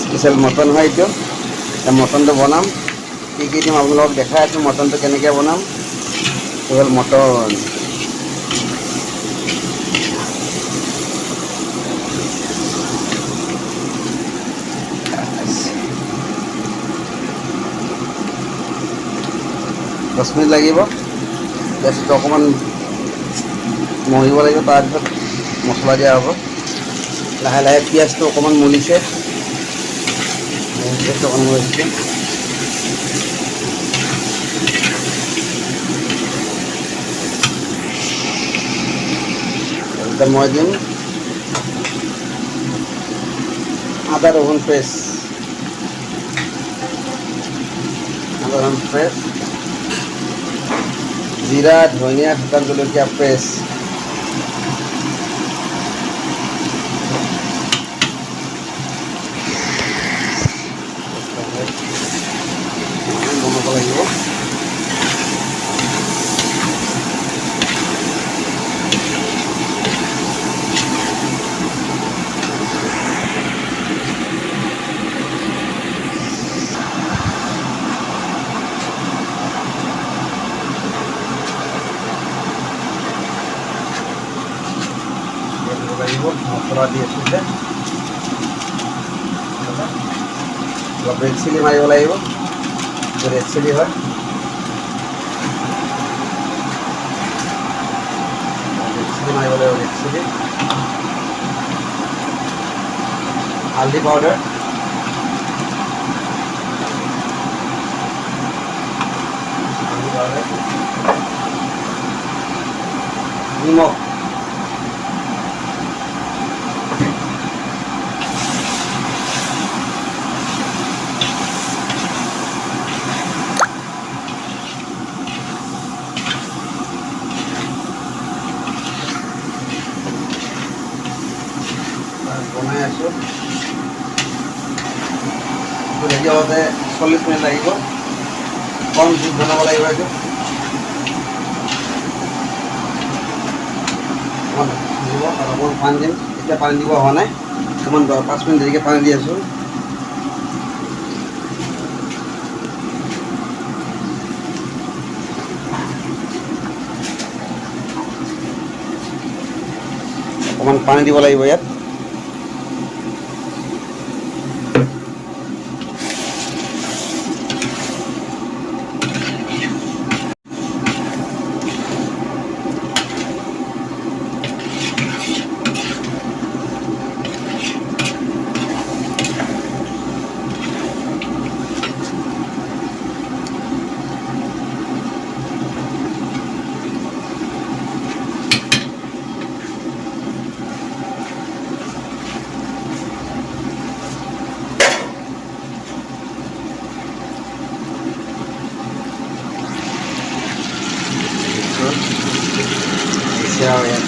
Special mutton হয় এইটো। মটনটো বনাম, কি কি দিম আপোনালোকক দেখাই আছোঁ। মটনটো কেনেকৈ বনাম, এইটো হ'ল মটন। দহ মিনিট লাগিব। গেছটো অকণমান মৰিব লাগিব, তাৰপিছত মছলা দিয়া হ'ব। লাহে লাহে পিঁয়াজটো অকণমান মলিছে, পিঁয়াজটো অকণমান মলিছে। এতিয়া মই দিম আদা ৰহুন পেষ্ট, জিৰা ধনিয়া শুকান জলকীয়া পেষ্ট, বনাব লাগিব। মছলা দি আছোঁ যে অলপ ৰেড চিলি মাৰিব লাগিব। ৰেড চিলি হয়, ৰেড চিলি মাৰিব লাগিব। ৰেড চিলি, হালধি পাউডাৰ, নিমখ, বনাই আছোঁ। ৰেডি হওঁতে 40 মিনিট লাগিব। কম জুইত বনাব লাগিব। এইটো অকণমান দিব আৰু অকণমান পানী দিম। এতিয়া পানী দিব হোৱা নাই, অকণমান 5 মিনিট দেৰিকৈ পানী দি আছোঁ। অকণমান পানী দিব লাগিব ইয়াত।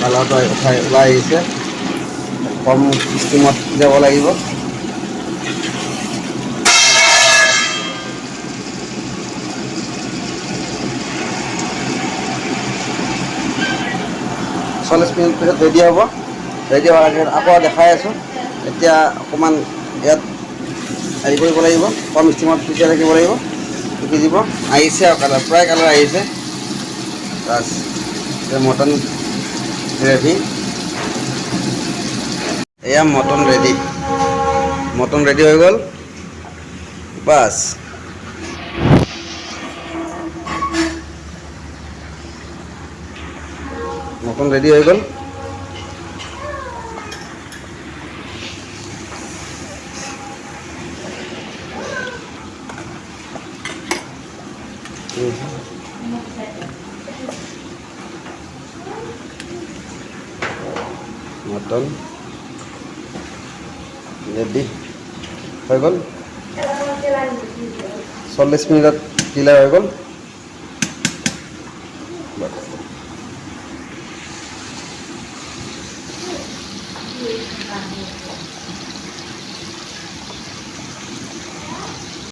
কালাৰটো ওলাই আহিছে। কম ষ্টিমত যাব লাগিব। চল্লিছ মিনিট পিছত ৰেডি হ'ব। ৰেডি হোৱাৰ পিছত আকৌ দেখাই আছোঁ। এতিয়া অকণমান ইয়াত হেৰি কৰিব লাগিব, কম ষ্টিমত পিছাই ৰাখিব লাগিব। সিজিব, আহিছে আৰু কালাৰ, প্ৰায় কালাৰ আহিছে। বাছ, মটন গ্ৰেভি, এয়া মটন ৰেডি। মটন ৰেডি হৈ গ'ল। বাছ, মটন ৰেডি হৈ গ'ল। মটন ৰেডি হৈ গ'ল। 40 মিনিটত ক্লিয়াৰ হৈ গ'ল।